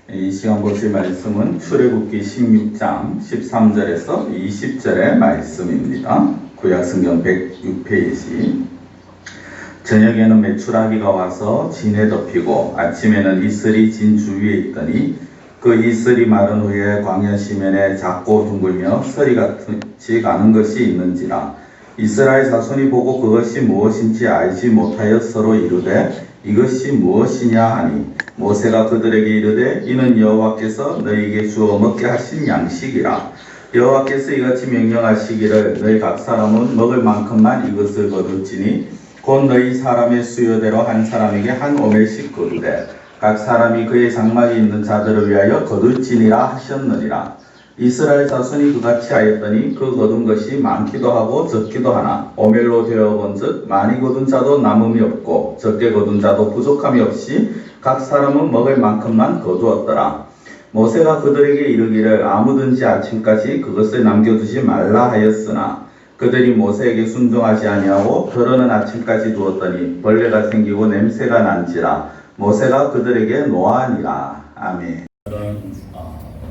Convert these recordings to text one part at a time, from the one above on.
이 시간 보실 말씀은 출애굽기 16장 13절에서 20절의 말씀입니다. 구약성경 106페이지. 저녁에는 메추라기가 와서 진에 덮이고 아침에는 이슬이 진 주위에 있더니 그 이슬이 마른 후에 광야 시면에 작고 둥글며 서리같이 가는 것이 있는지라. 이스라엘 자손이 보고 그것이 무엇인지 알지 못하여 서로 이르되 이것이 무엇이냐 하니 모세가 그들에게 이르되 이는 여호와께서 너희에게 주어 먹게 하신 양식이라. 여호와께서 이같이 명령하시기를 너희 각 사람은 먹을 만큼만 이것을 거둘지니 곧 너희 사람의 수요대로 한 사람에게 한 오멜씩 거두되 각 사람이 그의 장막에 있는 자들을 위하여 거둘지니라 하셨느니라. 이스라엘 자손이 그같이 하였더니 그 거둔 것이 많기도 하고 적기도 하나 오멜로 되어본즉 많이 거둔 자도 남음이 없고 적게 거둔 자도 부족함이 없이 각 사람은 먹을 만큼만 거두었더라. 모세가 그들에게 이르기를 아무든지 아침까지 그것을 남겨두지 말라 하였으나 그들이 모세에게 순종하지 아니하고 덜어는 아침까지 두었더니 벌레가 생기고 냄새가 난지라. 모세가 그들에게 노하니라. 아멘.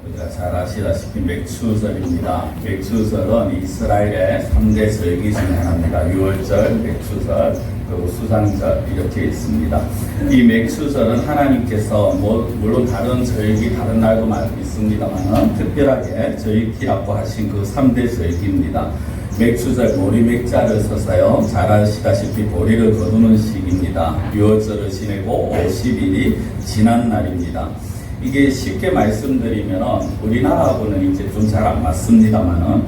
우리가 잘 아시다시피 맥추절입니다. 맥추절은 이스라엘의 3대 절기 중 하나입니다. 유월절, 맥추절, 그리고 수장절 이렇게 있습니다. 이 맥추절은 하나님께서 물론 다른 절기 다른 날도 있습니다만 특별하게 절기라고 하신 그 3대 절기입니다. 맥추절 보리맥자를 써서요. 잘 아시다시피 보리를 거두는 시기입니다. 유월절을 지내고 50일이 지난 날입니다. 이게 쉽게 말씀드리면 우리나라하고는 이제 좀 잘 안 맞습니다만은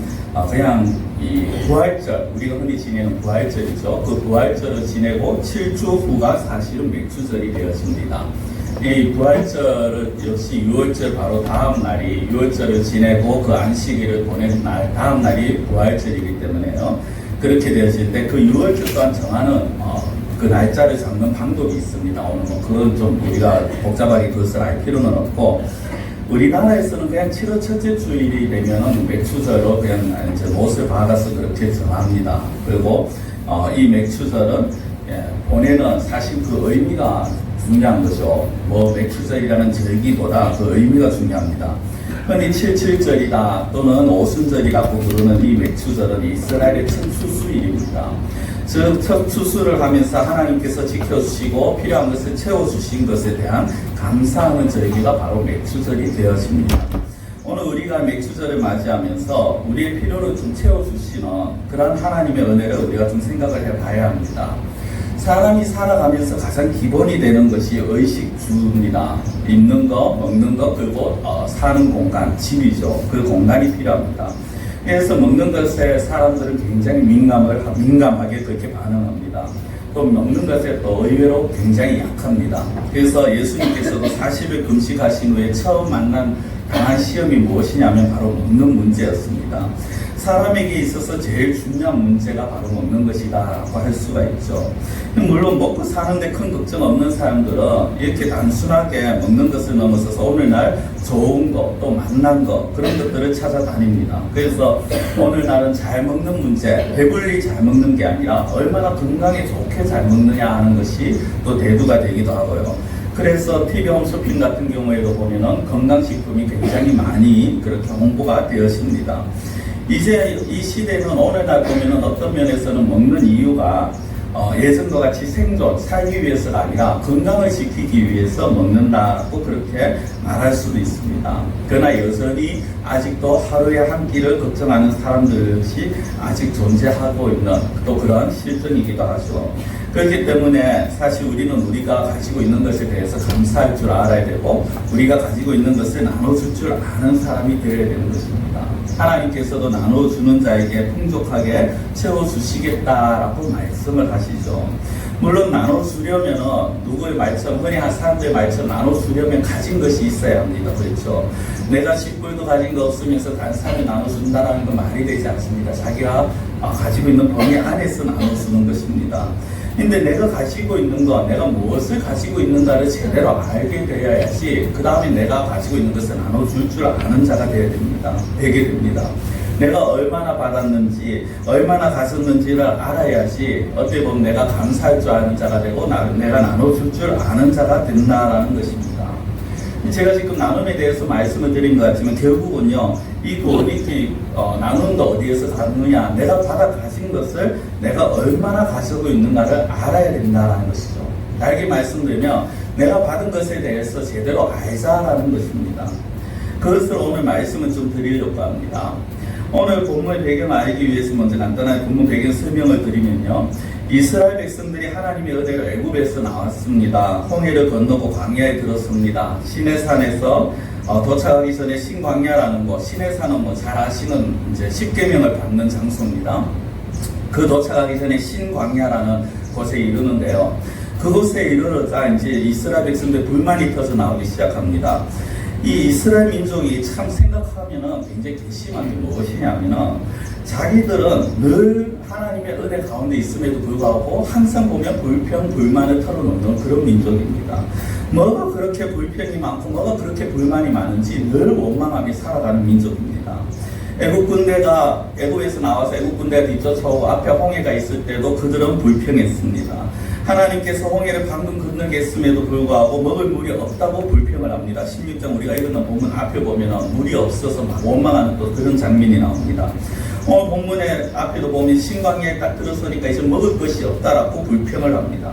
그냥 이 부활절, 우리가 흔히 지내는 부활절이죠. 그 부활절을 지내고 7주 후가 사실은 맥추절이 되었습니다. 이 부활절을 역시 유월절 바로 다음 날이 유월절을 지내고 그 안식일을 보낸 날 다음 날이 부활절이기 때문에요. 그렇게 되었을 때 그 유월절 또한 정하는 그 날짜를 잡는 방법이 있습니다. 오늘 그건 좀 우리가 복잡하게 그것을 알 필요는 없고 우리나라에서는 그냥 7월 첫째 주일이 되면은 맥추절로 그냥 이제 못을 받아서 그렇게 정합니다. 그리고 이 맥추절은 본에는 사실 그 의미가 중요한 거죠. 맥추절이라는 절기보다 그 의미가 중요합니다. 흔히 77절이다 또는 오순절이라고 부르는 이 맥추절은 이스라엘의 첫 추수일입니다. 즉, 첫 추수를 하면서 하나님께서 지켜주시고 필요한 것을 채워주신 것에 대한 감사하는 절기가 바로 맥추절이 되어집니다. 오늘 우리가 맥추절을 맞이하면서 우리의 필요를 좀 채워주시는 그런 하나님의 은혜를 우리가 좀 생각을 해봐야 합니다. 사람이 살아가면서 가장 기본이 되는 것이 의식주입니다. 입는 거, 먹는 거, 그리고 사는 공간, 집이죠. 그 공간이 필요합니다. 그래서 먹는 것에 사람들은 굉장히 민감하게 그렇게 반응합니다. 또 먹는 것에 또 의외로 굉장히 약합니다. 그래서 예수님께서도 40일 금식하신 후에 처음 당한 시험이 무엇이냐면 바로 먹는 문제였습니다. 사람에게 있어서 제일 중요한 문제가 바로 먹는 것이다 라고 할 수가 있죠. 물론 먹고 사는데 큰 걱정 없는 사람들은 이렇게 단순하게 먹는 것을 넘어서서 오늘날 좋은 거, 또 맛난 거 그런 것들을 찾아다닙니다. 그래서 오늘날은 잘 먹는 문제, 배불리 잘 먹는 게 아니라 얼마나 건강에 좋게 잘 먹느냐 하는 것이 또 대두가 되기도 하고요. 그래서 TV 홈쇼핑 같은 경우에도 보면은 건강식품이 굉장히 많이 그렇게 홍보가 되었습니다. 이제 이 시대는 오늘날 보면은 어떤 면에서는 먹는 이유가 예전과 같이 살기 위해서가 아니라 건강을 지키기 위해서 먹는다고 그렇게 말할 수도 있습니다. 그러나 여전히 아직도 하루에 한 끼를 걱정하는 사람들이 아직 존재하고 있는 또 그런 실정이기도 하죠. 그렇기 때문에 사실 우리는 우리가 가지고 있는 것에 대해서 감사할 줄 알아야 되고 우리가 가지고 있는 것을 나눠줄 줄 아는 사람이 되어야 되는 것입니다. 하나님께서도 나눠주는 자에게 풍족하게 채워주시겠다라고 말씀을 하시죠. 물론 나눠주려면 누구의 말처럼 흔히 한 사람들의 말처럼 나눠주려면 가진 것이 있어야 합니다. 그렇죠? 내가 10불도 가진 거 없으면서 다른 사람이 나눠준다는 건 말이 되지 않습니다. 자기가 가지고 있는 범위 안에서 나눠주는 것입니다. 근데 내가 가지고 있는 거, 내가 무엇을 가지고 있는가를 제대로 알게 되어야지 그 다음에 내가 가지고 있는 것을 나눠줄 줄 아는 자가 되게 됩니다. 내가 얼마나 받았는지, 얼마나 가졌는지를 알아야지 어떻게 보면 내가 감사할 줄 아는 자가 되고 내가 나눠줄 줄 아는 자가 된다라는 것입니다. 제가 지금 나눔에 대해서 말씀을 드린 것 같지만 결국은요, 이 커뮤니티 나눔도 어디에서 가느냐, 내가 받아 가진 것을 내가 얼마나 가지고 있는가를 알아야 된다는 것이죠. 다르게 말씀드리면 내가 받은 것에 대해서 제대로 알자라는 것입니다. 그것을 오늘 말씀을 좀 드리려고 합니다. 오늘 본문의 배경을 알기 위해서 먼저 간단한 본문 배경 설명을 드리면요, 이스라엘 백성들이 하나님의 은혜로 애굽에서 나왔습니다. 홍해를 건너고 광야에 들었습니다. 시내산에서 도착하기 전에 신광야라는 곳, 시내산은 뭐 잘 아시는 이제 십계명을 받는 장소입니다. 그 도착하기 전에 신광야라는 곳에 이르는데요. 그곳에 이르러자 이제 이스라엘 백성들 불만이 터져 나오기 시작합니다. 이 이스라엘 민족이 참 생각하면은 굉장히 괘씸한 게 무엇이냐면은 자기들은 늘 하나님의 은혜 가운데 있음에도 불구하고 항상 보면 불평, 불만을 털어놓는 그런 민족입니다. 뭐가 그렇게 불평이 많고 뭐가 그렇게 불만이 많은지 늘 원망하며 살아가는 민족입니다. 애국 군대가 애국에서 나와서 애국 군대가 뒤쫓아오고 앞에 홍해가 있을 때도 그들은 불평했습니다. 하나님께서 홍해를 방금 건너겠음에도 불구하고 먹을 물이 없다고 불평을 합니다. 16장 우리가 읽은 본문 앞에 보면 물이 없어서 막 원망하는 또 그런 장면이 나옵니다. 오늘 본문의 앞에도 보면 신광야에 딱 들어서니까 이제 먹을 것이 없다라고 불평을 합니다.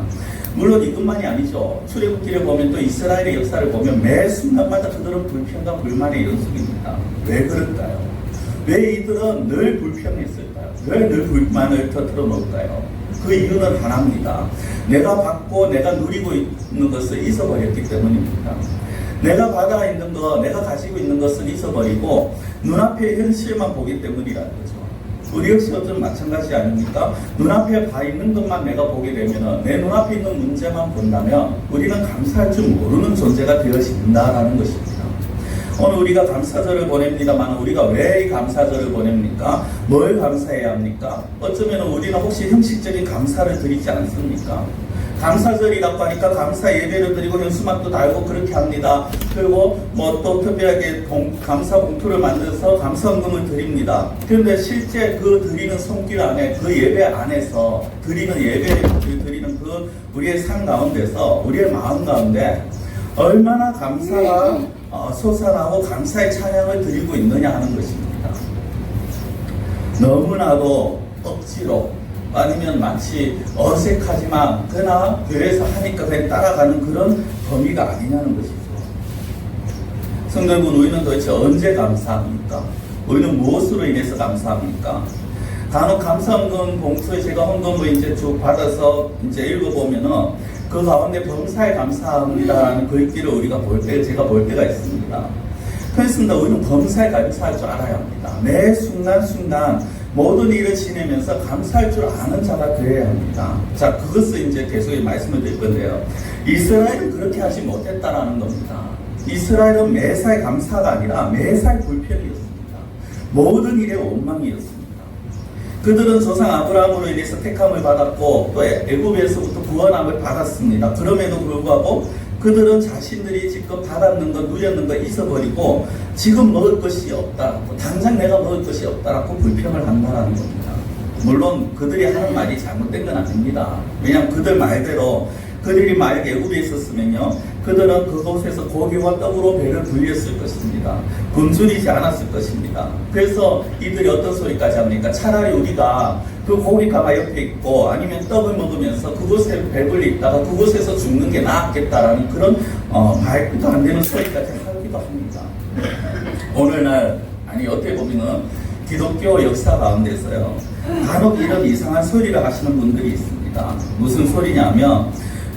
물론 이것만이 아니죠. 출애굽기를 보면 또 이스라엘의 역사를 보면 매 순간마다 그들은 불평과 불만의 연속입니다. 왜 그럴까요? 왜 이들은 늘 불평했을까요? 왜 늘 불만을 터뜨려 놓을까요? 그 이유는 하나입니다. 내가 받고 내가 누리고 있는 것을 잊어버렸기 때문입니다. 내가 받아 있는 것, 내가 가지고 있는 것을 잊어버리고 눈앞의 현실만 보기 때문이라는 거죠. 우리 역시 어쩌면 마찬가지 아닙니까? 눈앞에 봐 있는 것만 내가 보게 되면 내 눈앞에 있는 문제만 본다면 우리는 감사할 줄 모르는 존재가 되어진다라는 것입니다. 오늘 우리가 감사절을 보냅니다만 우리가 왜 이 감사절을 보냅니까? 뭘 감사해야 합니까? 어쩌면 우리는 혹시 형식적인 감사를 드리지 않습니까? 감사절이라고 하니까 감사 예배를 드리고 현수막도 달고 그렇게 합니다. 그리고 뭐 또 특별하게 감사 봉투를 만들어서 감사헌금을 드립니다. 그런데 실제 그 드리는 손길 안에 그 예배 안에서 드리는 예배를 드리는 그 우리의 삶 가운데서 우리의 마음 가운데 얼마나 감사가 솟아나고 감사의 찬양을 드리고 있느냐 하는 것입니다. 너무나도 억지로 아니면 마치 어색하지만 그러나 교회에서 하니까 그냥 따라가는 그런 범위가 아니냐는 것이죠. 성도 여러분, 우리는 도대체 언제 감사합니까? 우리는 무엇으로 인해서 감사합니까? 간혹 감사헌금 봉투에 제가 헌금을 이제 쭉 받아서 이제 읽어보면은 그 가운데 범사에 감사합니다라는 글귀를 우리가 제가 볼 때가 있습니다. 그렇습니다. 우리는 범사에 감사할 줄 알아야 합니다. 매 순간순간 모든 일을 지내면서 감사할 줄 아는 자가 되어야 합니다. 자, 그것을 이제 계속 말씀을 드릴 건데요. 이스라엘은 그렇게 하지 못했다라는 겁니다. 이스라엘은 매사에 감사가 아니라 매사에 불평이었습니다. 모든 일에 원망이었습니다. 그들은 조상 아브라함으로 인해서 택함을 받았고 또 애굽에서부터 구원함을 받았습니다. 그럼에도 불구하고 그들은 자신들이 지금 받았는 것, 누렸는 것 잊어버리고 지금 먹을 것이 없다라고, 당장 내가 먹을 것이 없다라고 불평을 한다는 겁니다. 물론 그들이 하는 말이 잘못된 건 아닙니다. 왜냐하면 그들 말대로 그들이 만약 애굽에 있었으면요, 그들은 그곳에서 고기와 떡으로 배를 불렸을 것입니다. 굶주리지 않았을 것입니다. 그래서 이들이 어떤 소리까지 합니까? 차라리 우리가 그 고기가마 옆에 있고 아니면 떡을 먹으면서 그곳에 배불리 있다가 그곳에서 죽는 게 낫겠다라는 그런 말도 안 되는 소리까지 하기도 합니다. 오늘날 아니 어떻게 보면은 기독교 역사 가운데서요, 간혹 이런 이상한 소리를 하시는 분들이 있습니다. 무슨 소리냐면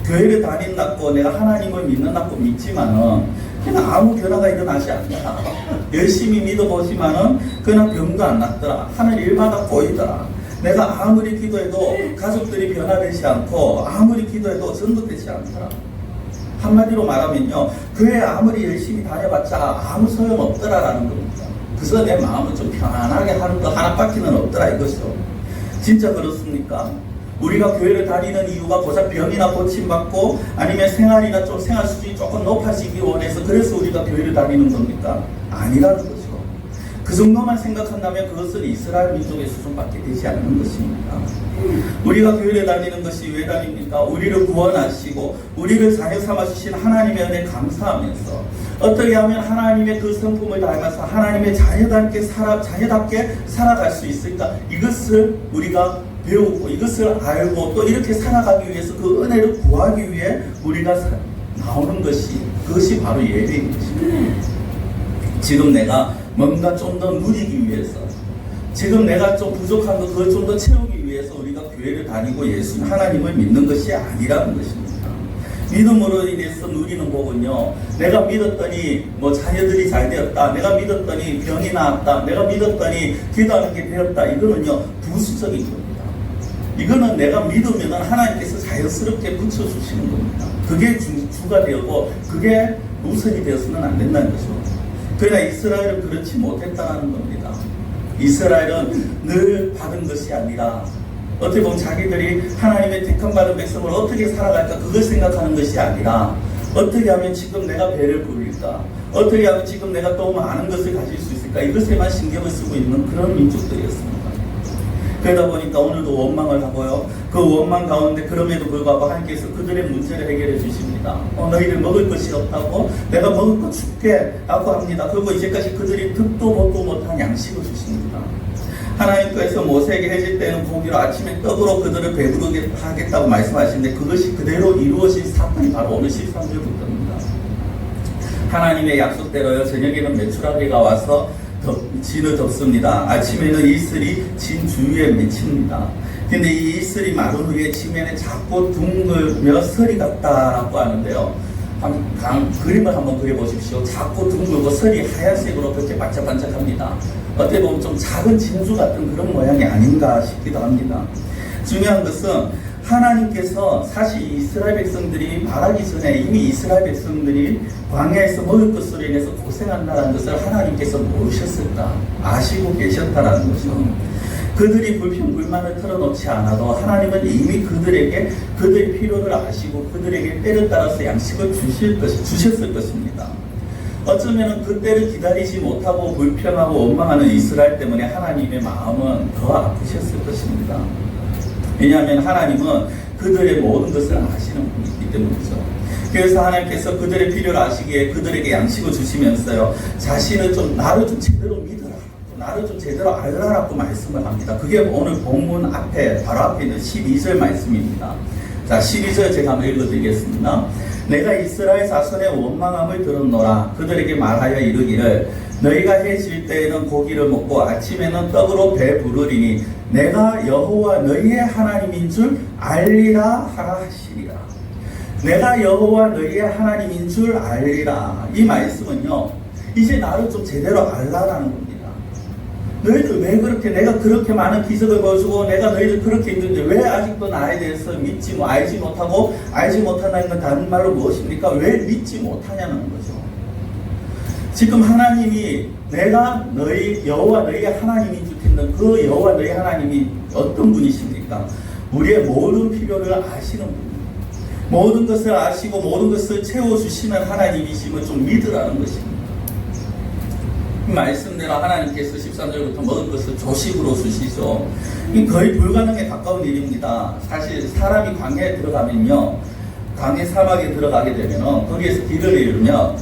교회를 다닌다고 내가 하나님을 믿는다고 믿지만은 그냥 아무 변화가 일어나지 않더라. 열심히 믿어보지만은 그냥 병도 안 났더라. 하는 일마다 보이더라. 내가 아무리 기도해도 가족들이 변화되지 않고 아무리 기도해도 전도되지 않더라. 한마디로 말하면요, 교회 아무리 열심히 다녀봤자 아무 소용없더라라는 겁니다. 그래서 내 마음을 좀 편안하게 하는 거 하나밖에는 없더라 이것이죠. 진짜 그렇습니까? 우리가 교회를 다니는 이유가 고작 병이나 고침받고 아니면 생활이나 좀 생활 수준이 조금 높아지기 원해서 그래서 우리가 교회를 다니는 겁니까? 아니라는 거죠. 그 정도만 생각한다면 그것은 이스라엘 민족의 수준밖에 되지 않는 것입니다. 우리가 교회에 다니는 것이 왜 다닙니까? 우리를 구원하시고 우리를 자녀 삼아주신 하나님의 은혜 감사하면서 어떻게 하면 하나님의 그 성품을 닮아서 하나님의 자녀답게 살아갈 수 있을까? 이것을 우리가 배우고 이것을 알고 또 이렇게 살아가기 위해서 그 은혜를 구하기 위해 우리가 나오는 그것이 바로 예배인 것입니다. 지금 내가 뭔가 좀 더 누리기 위해서, 지금 내가 좀 부족한 거 그걸 좀 더 채우기 위해서 우리가 교회를 다니고 예수 하나님을 믿는 것이 아니라는 것입니다. 믿음으로 인해서 누리는 복은요, 내가 믿었더니 뭐 자녀들이 잘 되었다, 내가 믿었더니 병이 나았다, 내가 믿었더니 기도하는 게 되었다, 이거는요 부수적인 겁니다. 이거는 내가 믿으면 하나님께서 자연스럽게 붙여주시는 겁니다. 그게 주가 되었고 그게 우선이 되어서는 안 된다는 거죠. 그러나 이스라엘은 그렇지 못했다는 겁니다. 이스라엘은 늘 받은 것이 아니라 어떻게 보면 자기들이 하나님의 택함 받은 백성을 어떻게 살아갈까 그걸 생각하는 것이 아니라 어떻게 하면 지금 내가 배를 부릴까, 어떻게 하면 지금 내가 또 많은 것을 가질 수 있을까, 이것에만 신경을 쓰고 있는 그런 민족들이었습니다. 그러다 보니까 오늘도 원망을 하고요, 그 원망 가운데 그럼에도 불구하고 하나님께서 그들의 문제를 해결해 주십니다. 너희들 먹을 것이 없다고 내가 먹을 거 줄게 라고 합니다. 그리고 이제까지 그들이 듣도 보도 못한 양식을 주십니다. 하나님께서 모세에게 해질 때는 고기로 아침에 떡으로 그들을 배부르게 하겠다고 말씀하시는데 그것이 그대로 이루어진 사건이 바로 오늘 13절부터입니다. 하나님의 약속대로요, 저녁에는 메추라기가 와서 진을 덮습니다. 아침에는 이슬이 진 주위에 맺힙니다. 근데 이 이슬이 마른 후에 지면에 작고 둥글며 서리 같다라고 하는데요. 그림을 한번 그려보십시오. 작고 둥글고 설이 하얀색으로 그렇게 반짝반짝합니다. 어떻게 보면 좀 작은 진주 같은 그런 모양이 아닌가 싶기도 합니다. 중요한 것은 하나님께서 사실 이스라엘 백성들이 말하기 전에 이미 이스라엘 백성들이 광야에서 먹을 것으로 인해서 고생한다는 것을 하나님께서 모르셨을까? 아시고 계셨다라는 것이죠. 그들이 불평불만을 털어놓지 않아도 하나님은 이미 그들에게 그들의 필요를 아시고 그들에게 때를 따라서 양식을 주셨을 것입니다. 어쩌면 그 때를 기다리지 못하고 불평하고 원망하는 이스라엘 때문에 하나님의 마음은 더 아프셨을 것입니다. 왜냐하면 하나님은 그들의 모든 것을 아시는 분이기 때문이죠. 그래서 하나님께서 그들의 필요를 아시기에 그들에게 양식을 주시면서요, 자신을 나를 좀 제대로 믿어라, 나를 좀 제대로 알라라고 말씀을 합니다. 그게 오늘 본문 앞에 바로 앞에 있는 12절 말씀입니다. 자, 12절 제가 한번 읽어드리겠습니다. 내가 이스라엘 자손의 원망함을 들었노라. 그들에게 말하여 이르기를 너희가 해질 때에는 고기를 먹고 아침에는 떡으로 배 부르리니 내가 여호와 너희의 하나님인 줄 알리라 하라 하시리라. 내가 여호와 너희의 하나님인 줄 알리라. 이 말씀은요, 이제 나를 좀 제대로 알라라는 겁니다. 너희들 왜 그렇게, 내가 그렇게 많은 기적을 보여주고 내가 너희들 그렇게 있는데 왜 아직도 나에 대해서 알지 못하고, 알지 못한다는 건 다른 말로 무엇입니까? 왜 믿지 못하냐는 거죠. 지금 하나님이 내가 너희 여호와 너희의 하나님인 줄 믿는 그 여호와 너희 하나님이 어떤 분이십니까? 우리의 모든 필요를 아시는 분입니다. 모든 것을 아시고 모든 것을 채워주시는 하나님이심을 좀 믿으라는 것입니다. 말씀대로 하나님께서 13절부터 먹은 것을 조식으로 주시죠. 거의 불가능에 가까운 일입니다. 사실 사람이 광야에 들어가면요, 광야 사막에 들어가게 되면 거기에서 길을 잃으면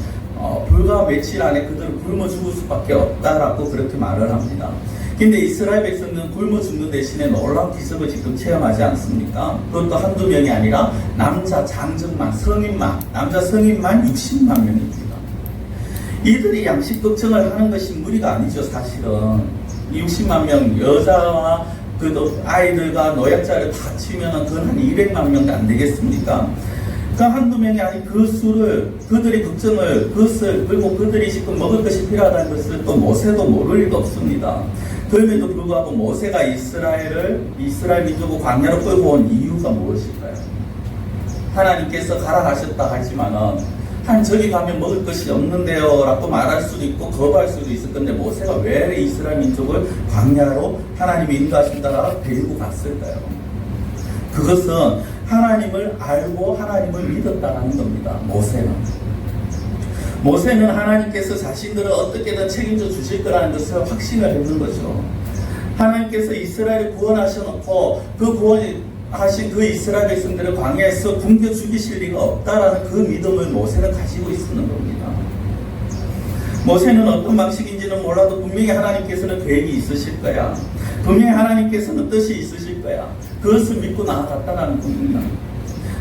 불과 며칠 안에 그들을 굶어 죽을 수밖에 없다라고 그렇게 말을 합니다. 근데 이스라엘 백성은 굶어 죽는 대신에 놀라운 기적을 지금 체험하지 않습니까? 그것도 한두 명이 아니라 남자 장정만, 남자 성인만 60만 명입니다. 이들이 양식 걱정을 하는 것이 무리가 아니죠. 사실은 60만 명 여자와 그 아이들과 노약자를 다 치면 그건 한 200만 명도 안 되겠습니까? 그 한두 명이 아닌 그 수를, 그들의 걱정을, 그리고 그들이 지금 먹을 것이 필요하다는 것을 또 모세도 모를 리가 없습니다. 그럼에도 불구하고 모세가 이스라엘 민족을 광야로 끌고 온 이유가 무엇일까요? 하나님께서 가라 하셨다 하지만은 저기 가면 먹을 것이 없는데요 라고 말할 수도 있고 거부할 수도 있을 건데 모세가 왜 이스라엘 민족을 광야로 하나님이 인도하신 따라 데리고 갔을까요? 그것은 하나님을 알고 하나님을 믿었다는 겁니다. 모세는. 모세는 하나님께서 자신들을 어떻게든 책임져 주실 거라는 것을 확신을 했는 거죠. 하나님께서 이스라엘을 구원하셔놓고 그 구원하신 그 이스라엘 백성들을 광야에서 굶겨 죽이실 리가 없다라는 그 믿음을 모세는 가지고 있었는 겁니다. 모세는 어떤 방식인지는 몰라도 분명히 하나님께서는 계획이 있으실 거야. 분명히 하나님께서는 뜻이 있으실 거야. 그것을 믿고 나아갔다는 겁니다.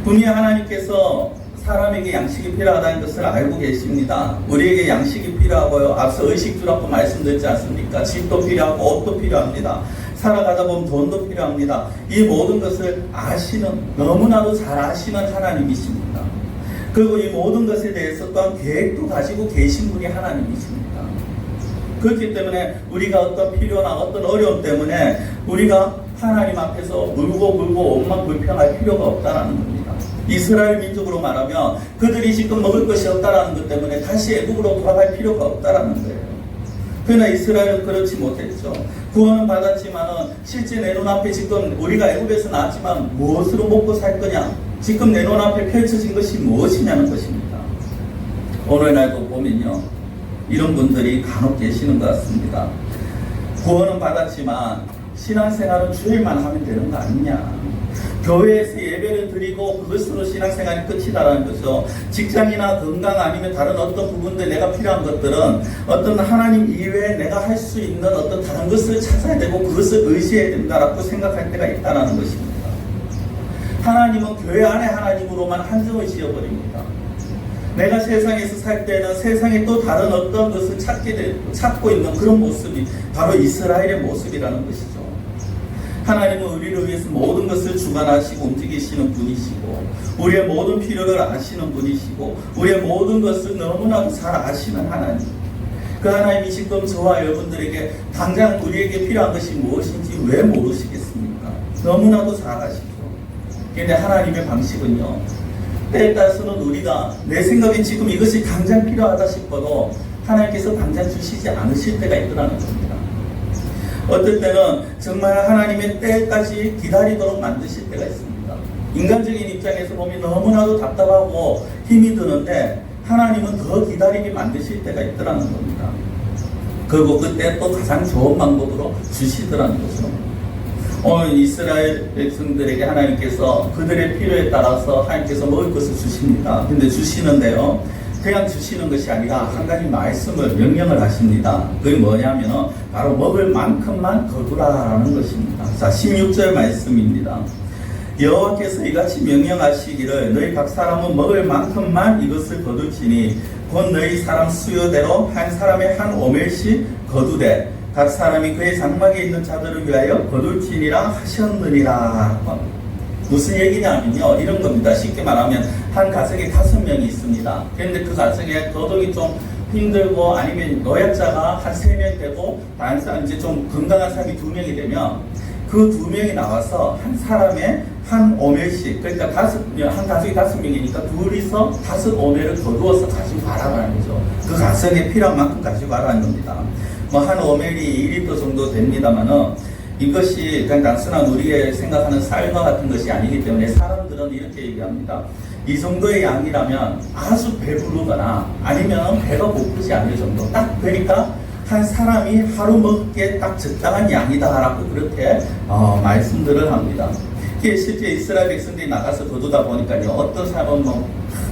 분명히 하나님께서 사람에게 양식이 필요하다는 것을 알고 계십니다. 우리에게 양식이 필요하고요. 앞서 의식주라고 말씀드렸지 않습니까? 집도 필요하고 옷도 필요합니다. 살아가다 보면 돈도 필요합니다. 이 모든 것을 너무나도 잘 아시는 하나님이십니다. 그리고 이 모든 것에 대해서 또한 계획도 가지고 계신 분이 하나님이십니다. 그렇기 때문에 우리가 어떤 필요나 어떤 어려움 때문에 우리가 하나님 앞에서 울고 옷만 불평할 필요가 없다는 겁니다. 이스라엘 민족으로 말하면 그들이 지금 먹을 것이 없다는 것 때문에 다시 애굽으로 돌아갈 필요가 없다는 거예요. 그러나 이스라엘은 그렇지 못했죠. 구원은 받았지만 실제 내 눈앞에 지금 우리가 애굽에서 나왔지만 무엇으로 먹고 살 거냐? 지금 내 눈앞에 펼쳐진 것이 무엇이냐는 것입니다. 오늘날도 보면요, 이런 분들이 간혹 계시는 것 같습니다. 구원은 받았지만 신앙생활은 주일만 하면 되는 거 아니냐? 교회에서 예배를 드리고 그것으로 신앙생활이 끝이다라는 거죠. 직장이나 건강 아니면 다른 어떤 부분들 내가 필요한 것들은 어떤 하나님 이외에 내가 할 수 있는 어떤 다른 것을 찾아야 되고 그것을 의지해야 된다라고 생각할 때가 있다는 것입니다. 하나님은 교회 안에 하나님으로만 한정을 지어버립니다. 내가 세상에서 살 때는 세상에 또 다른 어떤 것을 찾고 있는 그런 모습이 바로 이스라엘의 모습이라는 것이죠. 하나님은 우리를 위해서 모든 것을 주관하시고 움직이시는 분이시고 우리의 모든 필요를 아시는 분이시고 우리의 모든 것을 너무나도 잘 아시는 하나님. 그 하나님이 지금 저와 여러분들에게 당장 우리에게 필요한 것이 무엇인지 왜 모르시겠습니까? 너무나도 잘 아시죠. 그런데 하나님의 방식은요, 때에 따라서는 우리가 내 생각에 지금 이것이 당장 필요하다 싶어도 하나님께서 당장 주시지 않으실 때가 있더라는 겁니다. 어떨 때는 정말 하나님의 때까지 기다리도록 만드실 때가 있습니다. 인간적인 입장에서 보면 너무나도 답답하고 힘이 드는데 하나님은 더 기다리게 만드실 때가 있더라는 겁니다. 그리고 그때 또 가장 좋은 방법으로 주시더라는 거죠. 오늘 이스라엘 백성들에게 하나님께서 그들의 필요에 따라서 하나님께서 먹을 것을 주십니다. 근데 주시는데요, 그냥 주시는 것이 아니라 한 가지 말씀을 명령을 하십니다. 그게 뭐냐면 바로 먹을 만큼만 거두라라는 것입니다. 자, 16절 말씀입니다. 여호와께서 이같이 명령하시기를 너희 각 사람은 먹을 만큼만 이것을 거둘지니 곧 너희 사람 수요대로 한 사람의 한 오멜씩 거두되 각 사람이 그의 장막에 있는 자들을 위하여 거둘지니라 하셨느니라. 무슨 얘기냐면요, 이런 겁니다. 쉽게 말하면 한 가정에 5명이 있습니다. 그런데 그 가정에 거동이 좀 힘들고 아니면 노약자가 한 3명 되고 다른 사람 이제 좀 건강한 사람이 2명이 되면 그 2명이 나와서 한 사람의 한 오멜씩, 그러니까 한 가족이 5명이니까 둘이서 5오멜을 거두어서 가지고 가라는 거죠. 그 가정에 필요한 만큼 가지고 가라는 겁니다. 뭐 한 오멜이 2리터 정도 됩니다만은 이것이 그냥 단순한 우리의 생각하는 쌀과 같은 것이 아니기 때문에 사람들은 이렇게 얘기합니다. 이 정도의 양이라면 아주 배부르거나 아니면 배가 고프지 않을 정도 딱 되니까 한 사람이 하루 먹기에 딱 적당한 양이다라고 그렇게 말씀들을 합니다. 실제 이스라엘 백성들이 나가서 거두다 보니까요, 어떤 사람은 뭐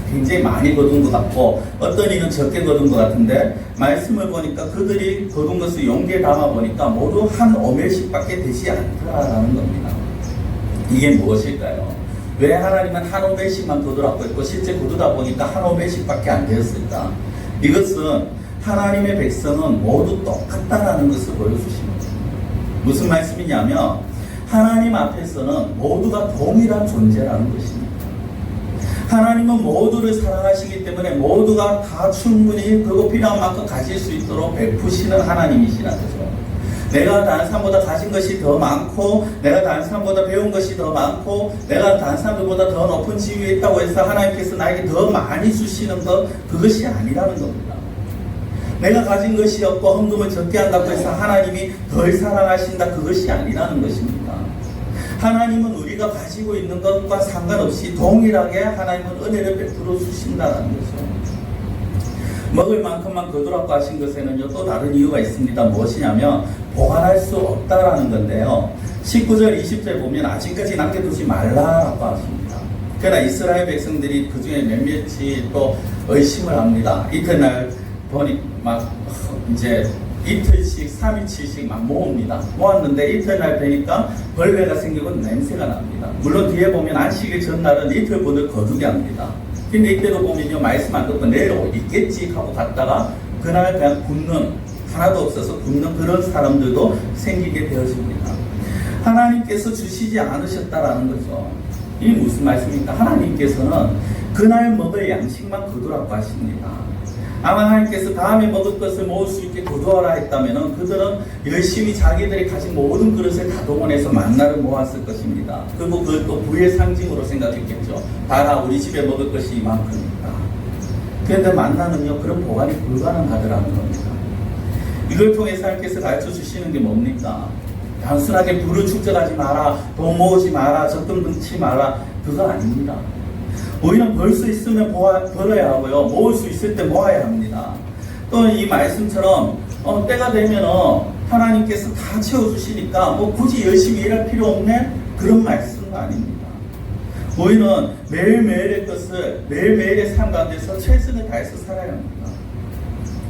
굉장히 많이 거둔 것 같고 어떤 이는 적게 거둔 것 같은데 말씀을 보니까 그들이 거둔 것을 용기에 담아 보니까 모두 한 오멜씩밖에 되지 않더라라는 겁니다. 이게 무엇일까요? 왜 하나님은 한 오멜씩만 거두라고 했고 실제 거두다 보니까 한 오멜씩밖에 안 되었을까? 이것은 하나님의 백성은 모두 똑같다라는 것을 보여주시는 겁니다. 무슨 말씀이냐면 하나님 앞에서는 모두가 동일한 존재라는 것입니다. 하나님은 모두를 사랑하시기 때문에 모두가 다 충분히 그리고 필요한 만큼 가질 수 있도록 베푸시는 하나님이시라는 거죠. 내가 다른 사람보다 가진 것이 더 많고 내가 다른 사람보다 배운 것이 더 많고 내가 다른 사람들보다 더 높은 지위에 있다고 해서 하나님께서 나에게 더 많이 주시는 것, 그것이 아니라는 겁니다. 내가 가진 것이 없고 헌금을 적게 한다고 해서 하나님이 덜 사랑하신다, 그것이 아니라는 것입니다. 하나님은 우리가 가지고 있는 것과 상관없이 동일하게 하나님은 은혜를 베풀어 주신다는 거죠. 먹을 만큼만 거두라고 하신 것에는요, 또 다른 이유가 있습니다. 무엇이냐면, 보관할 수 없다라는 건데요. 19절, 20절 보면 아직까지 남겨두지 말라라고 하십니다. 그러나 이스라엘 백성들이 그 중에 몇몇이 또 의심을 합니다. 이튿날 보니 이제 이틀씩, 3일치씩 모읍니다. 모았는데 이튿날 되니까 벌레가 생기고 냄새가 납니다. 물론 뒤에 보면 안식일 전날은 이틀분을 거두게 합니다. 근데 이때도 보면요, 말씀 안 듣고 내일 있겠지 하고 갔다가 그날 그냥 굶는, 하나도 없어서 굶는 그런 사람들도 생기게 되어집니다. 하나님께서 주시지 않으셨다라는 거죠. 이게 무슨 말씀입니까? 하나님께서는 그날 먹을 양식만 거두라고 하십니다. 아마 하나님께서 다음에 먹을 것을 모을 수 있게 거두어라 했다면 그들은 열심히 자기들이 가진 모든 그릇을 다 동원해서 만나를 모았을 것입니다. 그리고 그걸 또 부의 상징으로 생각했겠죠. 봐라, 우리 집에 먹을 것이 이만큼이다. 그런데 만나는요, 그런 보관이 불가능하더라는 겁니다. 이걸 통해서 하나님께서 가르쳐 주시는 게 뭡니까? 단순하게 부를 축적하지 마라, 돈 모으지 마라, 적금 등치 마라, 그거 아닙니다. 오히려 벌 수 있으면 벌어야 하고요, 모을 수 있을 때 모아야 합니다. 또 이 말씀처럼 때가 되면 하나님께서 다 채워주시니까 뭐 굳이 열심히 일할 필요 없네, 그런 말씀은 아닙니다. 우리는 매일매일의 것을 매일매일의 삶 가운데서 최선을 다해서 살아야 합니다.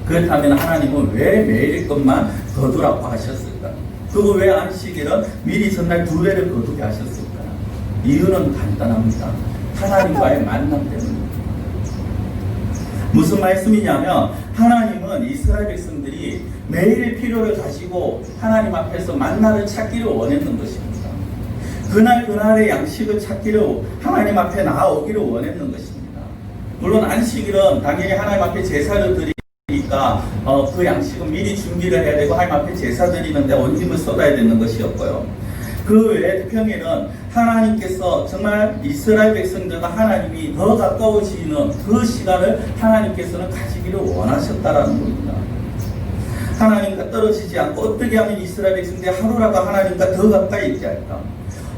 그렇다면 하나님은 왜 매일의 것만 거두라고 하셨을까? 그리고 왜 안식일은 미리 전날 2배를 거두게 하셨을까? 이유는 간단합니다. 하나님과의 만남 때문입니다. 무슨 말씀이냐면, 하나님은 이스라엘 백성들이 매일의 필요를 가지고 하나님 앞에서 만나를 찾기를 원했는 것입니다. 그날의 양식을 찾기를 하나님 앞에 나아오기를 원했는 것입니다. 물론 안식일은 당연히 하나님 앞에 제사를 드리니까 그 양식은 미리 준비를 해야 되고 하나님 앞에 제사 드리는데 온 힘을 쏟아야 되는 것이었고요. 그 외에 평일은 하나님께서 정말 이스라엘 백성들과 하나님이 더 가까워지는 그 시간을 하나님께서는 가지기를 원하셨다라는 겁니다. 하나님과 떨어지지 않고 어떻게 하면 이스라엘 백성들이 하루라도 하나님과 더 가까이 있게 할까?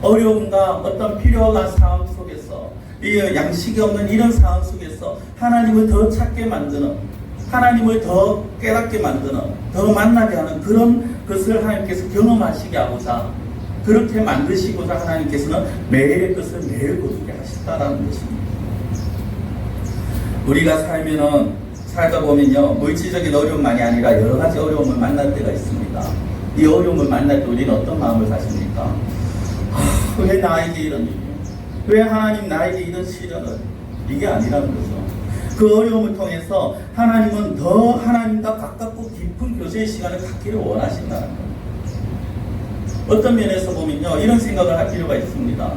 어려움과 어떤 필요한 상황 속에서, 이 양식이 없는 이런 상황 속에서 하나님을 더 찾게 만드는, 하나님을 더 깨닫게 만드는, 더 만나게 하는 그런 것을 하나님께서 경험하시게 하고자, 그렇게 만드시고자 하나님께서는 매일의 것을 매일 거두게 하셨다라는 것입니다. 우리가 살다 보면요, 물질적인 어려움만이 아니라 여러 가지 어려움을 만날 때가 있습니다. 이 어려움을 만날 때 우리는 어떤 마음을 가집니까? 왜 나에게 이런 일이야? 왜 하나님 나에게 이런 시련을? 이게 아니라는 거죠. 그 어려움을 통해서 하나님은 더 하나님과 가깝고 깊은 교제의 시간을 갖기를 원하신다는 거예요. 어떤 면에서 보면요, 이런 생각을 할 필요가 있습니다.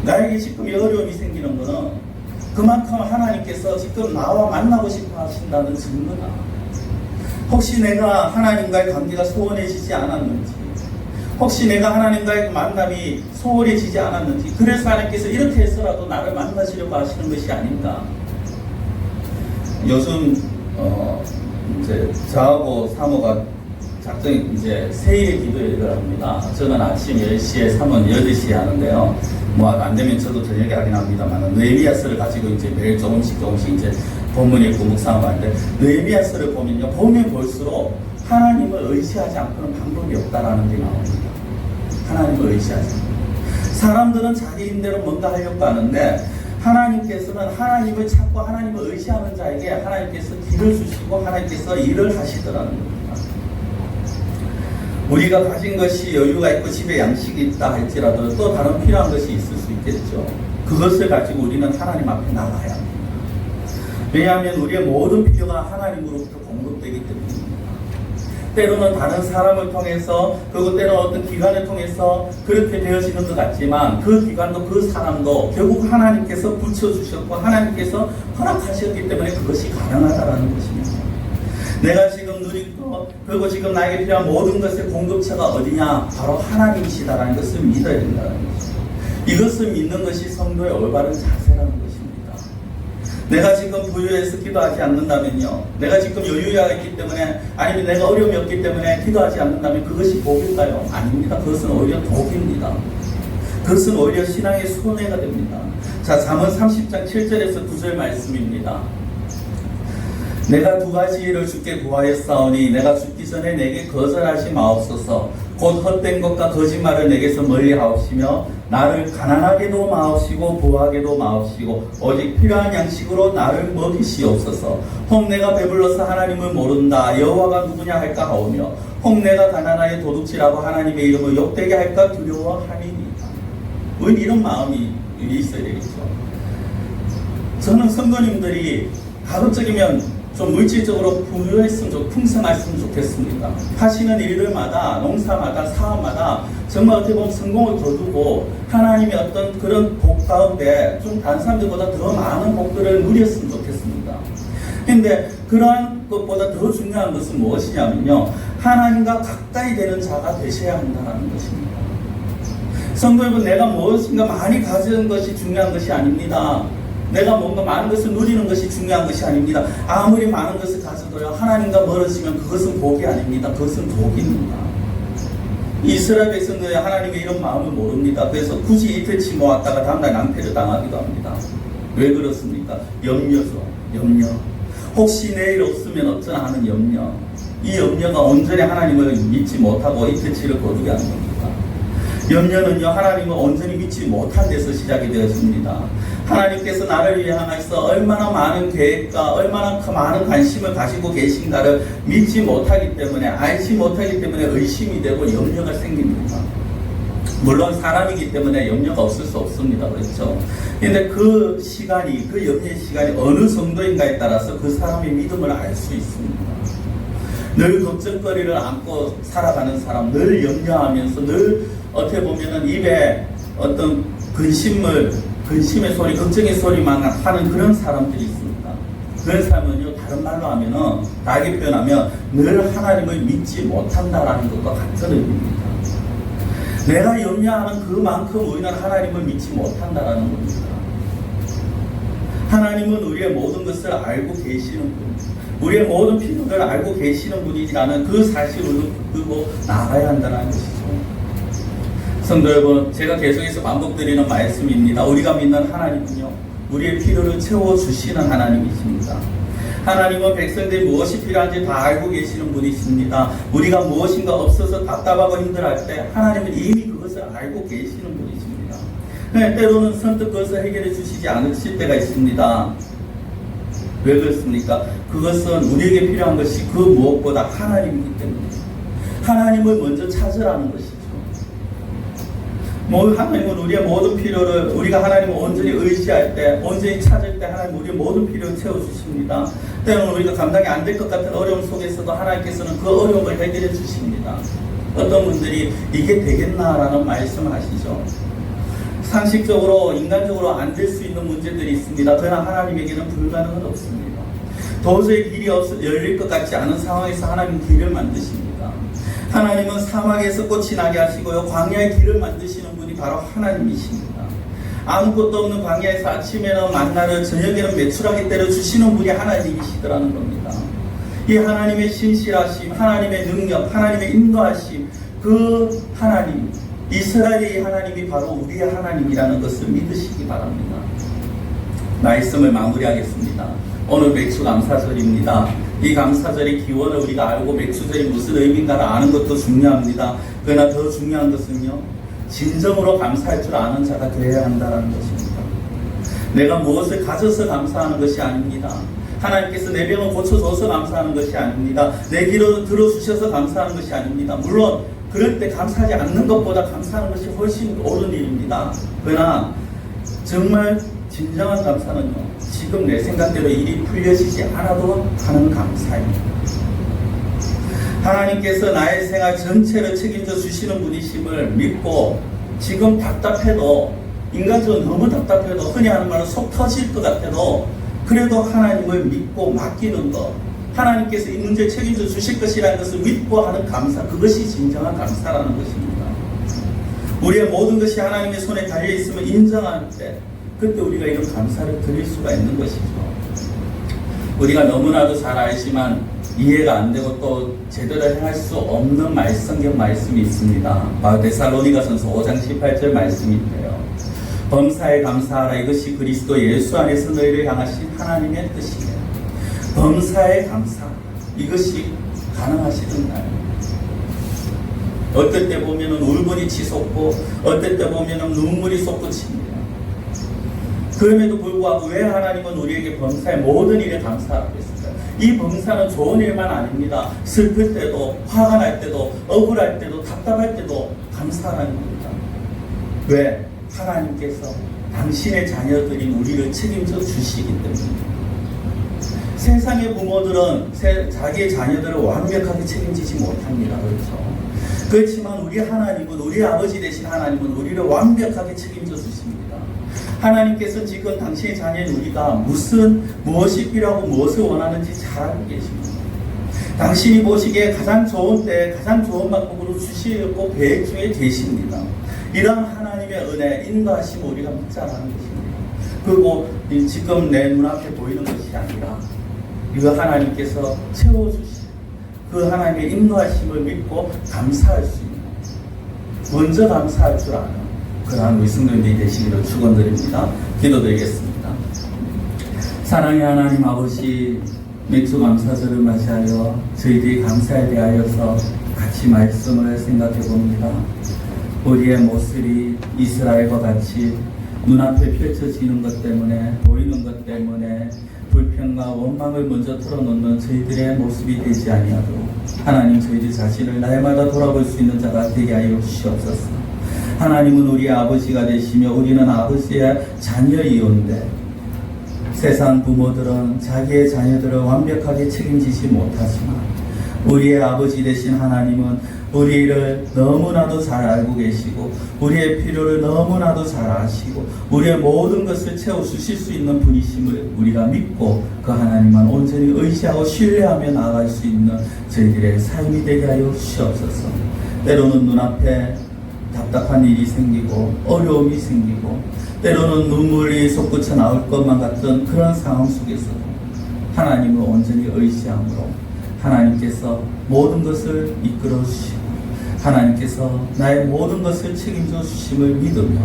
나에게 지금 이 어려움이 생기는 것은 그만큼 하나님께서 지금 나와 만나고 싶어 하신다는 증거다. 혹시 내가 하나님과의 관계가 소원해지지 않았는지, 혹시 내가 하나님과의 만남이 소홀해지지 않았는지, 그래서 하나님께서 이렇게 해서라도 나를 만나시려고 하시는 것이 아닌가. 요즘 이제 저하고 사모가 작정이 이제 세일의 기도회를 합니다. 저는 아침 10시에, 사모는 8시에 하는데요. 뭐 안 되면 저도 저녁에 하긴 합니다만, 느헤미야서를 가지고 이제 매일 조금씩 이제 본문 읽고 묵상하고 하는데, 느헤미야서를 보면요, 보면 볼수록 하나님을 의지하지 않고는 방법이 없다라는 게 나옵니다. 하나님을 의지하지 않고. 사람들은 자기 힘대로 뭔가 하려고 하는데, 하나님께서는 하나님을 찾고 하나님을 의지하는 자에게 하나님께서 길을 주시고 하나님께서 일을 하시더라는 겁니다. 우리가 가진 것이 여유가 있고 집에 양식이 있다 할지라도 또 다른 필요한 것이 있을 수 있겠죠. 그것을 가지고 우리는 하나님 앞에 나가야 합니다. 왜냐하면 우리의 모든 필요가 하나님으로부터 공급되기 때문입니다. 때로는 다른 사람을 통해서, 그리고 때로는 어떤 기관을 통해서 그렇게 되어지는 것 같지만, 그 기관도 그 사람도 결국 하나님께서 붙여주셨고 하나님께서 허락하셨기 때문에 그것이 가능하다는 것입니다. 내가 지금 누리고, 그리고 지금 나에게 필요한 모든 것의 공급처가 어디냐? 바로 하나님이시다라는 것을 믿어야 된다는 것입니다. 이것을 믿는 것이 성도의 올바른 자세라는 것입니다. 내가 지금 부유해서 기도하지 않는다면요, 내가 지금 여유가 있기 때문에, 아니면 내가 어려움이 없기 때문에 기도하지 않는다면 그것이 복일까요? 아닙니다. 그것은 오히려 독입니다. 그것은 오히려 신앙의 손해가 됩니다. 자, 잠언 30장 7절에서 9절 말씀입니다. 내가 두 가지 일을 주께 구하였사오니 내가 죽기 전에 내게 거절하지 마옵소서. 곧 헛된 것과 거짓말을 내게서 멀리 하옵시며 나를 가난하게도 마옵시고 부하게도 마옵시고 오직 필요한 양식으로 나를 먹이시옵소서. 혹 내가 배불러서 하나님을 모른다 여호와가 누구냐 할까 하오며 혹 내가 가난하여 도둑질하고 하나님의 이름을 욕되게 할까 두려워하니이다. 왜 이런 마음이 있어야 되겠죠. 저는 성도님들이 가급적이면 좀 물질적으로 풍성했으면 좋겠습니다. 하시는 일들마다, 농사마다, 사업마다 정말 어떻게 보면 성공을 거두고 하나님의 어떤 그런 복 가운데 좀 다른 사람들보다 더 많은 복들을 누렸으면 좋겠습니다. 근데 그러한 것보다 더 중요한 것은 무엇이냐면요. 하나님과 가까이 되는 자가 되셔야 한다는 것입니다. 성도 여러분, 내가 무엇인가 많이 가진 것이 중요한 것이 아닙니다. 내가 뭔가 많은 것을 누리는 것이 중요한 것이 아닙니다. 아무리 많은 것을 가져도요, 하나님과 멀어지면 그것은 복이 아닙니다. 그것은 독입니다. 이스라엘 백성들이 하나님의 이런 마음을 모릅니다. 그래서 굳이 이틀치 모았다가 다음날 낭패를 당하기도 합니다. 왜 그렇습니까? 염려죠. 염려. 혹시 내일 없으면 어쩌나 하는 염려. 이 염려가 온전히 하나님을 믿지 못하고 이틀치를 거두게 하는 겁니다. 염려는요, 하나님을 온전히 믿지 못한 데서 시작이 되었습니다. 하나님께서 나를 향해서 얼마나 많은 계획과 얼마나 많은 관심을 가지고 계신가를 믿지 못하기 때문에, 알지 못하기 때문에 의심이 되고 염려가 생깁니다. 물론 사람이기 때문에 염려가 없을 수 없습니다. 그렇죠? 근데 그 시간이, 그 염려의 시간이 어느 정도인가에 따라서 그 사람의 믿음을 알 수 있습니다. 늘 걱정거리를 안고 살아가는 사람, 늘 염려하면서 늘 어떻게 보면은 입에 어떤 근심의 소리, 걱정의 소리만 하는 그런 사람들이 있습니다. 그런 사람은요, 다른 말로 하면은, 다르게 표현하면 늘 하나님을 믿지 못한다라는 것과 같은 의미입니다. 내가 염려하는 그만큼 우리는 하나님을 믿지 못한다라는 겁니다. 하나님은 우리의 모든 것을 알고 계시는 분, 우리의 모든 필요를 알고 계시는 분이라는 그 사실을 듣고 나가야 한다는 것이죠. 성도 여러분, 제가 계속해서 반복드리는 말씀입니다. 우리가 믿는 하나님은요, 우리의 필요를 채워주시는 하나님이십니다. 하나님은 백성들이 무엇이 필요한지 다 알고 계시는 분이십니다. 우리가 무엇인가 없어서 답답하고 힘들어할 때 하나님은 이미 그것을 알고 계시는 분이십니다. 때로는 선뜻 그것을 해결해 주시지 않으실 때가 있습니다. 왜 그렇습니까? 그것은 우리에게 필요한 것이 그 무엇보다 하나님이기 때문에 하나님을 먼저 찾으라는 것이죠. 하나님은 우리의 모든 필요를, 우리가 하나님을 온전히 의지할 때, 온전히 찾을 때 하나님 우리의 모든 필요를 채워주십니다. 때로는 우리가 감당이 안 될 것 같은 어려움 속에서도 하나님께서는 그 어려움을 해결해 주십니다. 어떤 분들이 이게 되겠나라는 말씀을 하시죠. 상식적으로, 인간적으로 안 될 수 있는 문제들이 있습니다. 그러나 하나님에게는 불가능은 없습니다. 도저히 길이 열릴 것 같지 않은 상황에서 하나님 길을 만드십니다. 하나님은 사막에서 꽃이 나게 하시고요, 광야의 길을 만드시는 분이 바로 하나님이십니다. 아무것도 없는 광야에서 아침에는 만나를, 저녁에는 메추라기 때려 주시는 분이 하나님이시더라는 겁니다. 이 하나님의 신실하심, 하나님의 능력, 하나님의 인도하심, 그 하나님, 이스라엘의 하나님이 바로 우리의 하나님이라는 것을 믿으시기 바랍니다. 말씀을 마무리하겠습니다. 오늘 맥추감사절입니다. 이 감사절의 기원을 우리가 알고 맥추절이 무슨 의미인가를 아는 것도 중요합니다. 그러나 더 중요한 것은요, 진정으로 감사할 줄 아는 자가 되어야 한다는 것입니다. 내가 무엇을 가져서 감사하는 것이 아닙니다. 하나님께서 내 병을 고쳐줘서 감사하는 것이 아닙니다. 내 기도를 들어주셔서 감사하는 것이 아닙니다. 물론 그럴 때 감사하지 않는 것보다 감사하는 것이 훨씬 옳은 일입니다. 그러나 정말 진정한 감사는요, 지금 내 생각대로 일이 풀려지지 않아도 하는 감사입니다. 하나님께서 나의 생활 전체를 책임져 주시는 분이심을 믿고, 지금 답답해도, 인간적으로 너무 답답해도, 흔히 하는 말로 속 터질 것 같아도 그래도 하나님을 믿고 맡기는 것, 하나님께서 이 문제를 책임져 주실 것이라는 것을 믿고 하는 감사, 그것이 진정한 감사라는 것입니다. 우리의 모든 것이 하나님의 손에 달려있음을 인정할 때, 그때 우리가 이런 감사를 드릴 수가 있는 것이죠. 우리가 너무나도 잘 알지만 이해가 안 되고 또 제대로 행할 수 없는 성경 말씀이 있습니다. 바로 데살로니가전서 5장 18절 말씀인데요. 범사에 감사하라. 이것이 그리스도 예수 안에서 너희를 향하신 하나님의 뜻이에요. 범사에 감사, 이것이 가능하시던가요? 어떨 때 보면은 울분이 치솟고 어떨 때 보면은 눈물이 솟구칩니다. 그럼에도 불구하고 왜 하나님은 우리에게 범사의 모든 일에 감사하고 있을까요? 이 범사는 좋은 일만 아닙니다. 슬플 때도, 화가 날 때도, 억울할 때도, 답답할 때도 감사하는 겁니다. 왜? 하나님께서 당신의 자녀들인 우리를 책임져 주시기 때문입니다. 세상의 부모들은 자기의 자녀들을 완벽하게 책임지지 못합니다. 그렇죠? 그렇지만 우리 하나님은, 우리 아버지 되신 하나님은 우리를 완벽하게 책임져 주십니다. 하나님께서 지금 당신의 자녀인 우리가 무엇이 필요하고 무엇을 원하는지 잘 알고 계십니다. 당신이 보시기에 가장 좋은 때, 가장 좋은 방법으로 주시려고 계획 중에 계십니다. 이런 하나님의 은혜, 인도하심 우리가 묻자라는 것입니다. 그리고 지금 내 눈앞에 보이는 것이 아니라 이거 하나님께서 채워주신 그 하나님의 인도하심을 믿고 감사할 수 있는, 먼저 감사할 줄 아는 그러한 우리 성도님들이 되시기를 축원드립니다. 기도드리겠습니다. 사랑의 하나님 아버지, 맥주 감사절을 맞이하여 저희들이 감사에 대하여서 같이 말씀을 생각해 봅니다. 우리의 모습이 이스라엘과 같이 눈앞에 펼쳐지는 것 때문에, 보이는 것 때문에 불평과 원망을 먼저 털어놓는 저희들의 모습이 되지 아니하도록 하나님, 저희들 자신을 날마다 돌아볼 수 있는 자가 되게 하여 주시옵소서. 하나님은 우리의 아버지가 되시며 우리는 아버지의 자녀이온데, 세상 부모들은 자기의 자녀들을 완벽하게 책임지지 못하지만 우리의 아버지 되신 하나님은 우리를 너무나도 잘 알고 계시고 우리의 필요를 너무나도 잘 아시고 우리의 모든 것을 채워주실 수 있는 분이심을 우리가 믿고 그 하나님만 온전히 의지하고 신뢰하며 나아갈 수 있는 저희들의 삶이 되게 하여 주시옵소서. 때로는 눈앞에 답답한 일이 생기고 어려움이 생기고 때로는 눈물이 솟구쳐 나올 것만 같던 그런 상황 속에서도 하나님을 온전히 의지함으로 하나님께서 모든 것을 이끌어 주시고 하나님께서 나의 모든 것을 책임져 주심을 믿으며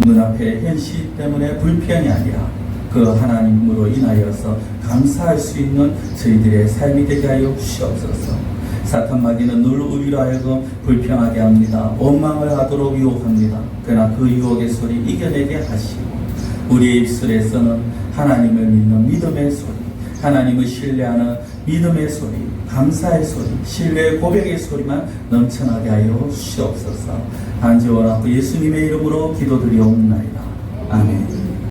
눈앞의 현실 때문에 불평이 아니라 그 하나님으로 인하여서 감사할 수 있는 저희들의 삶이 되게 하여 주시옵소서. 사탄 마귀는 늘 우리로 하여금 불평하게 합니다. 원망을 하도록 유혹합니다. 그러나 그 유혹의 소리 이겨내게 하시고 우리의 입술에서는 하나님을 믿는 믿음의 소리, 하나님을 신뢰하는 믿음의 소리, 감사의 소리, 신뢰의 고백의 소리만 넘쳐나게 하여 주시옵소서. 간절히 원하고 예수님의 이름으로 기도드리옵나이다. 아멘.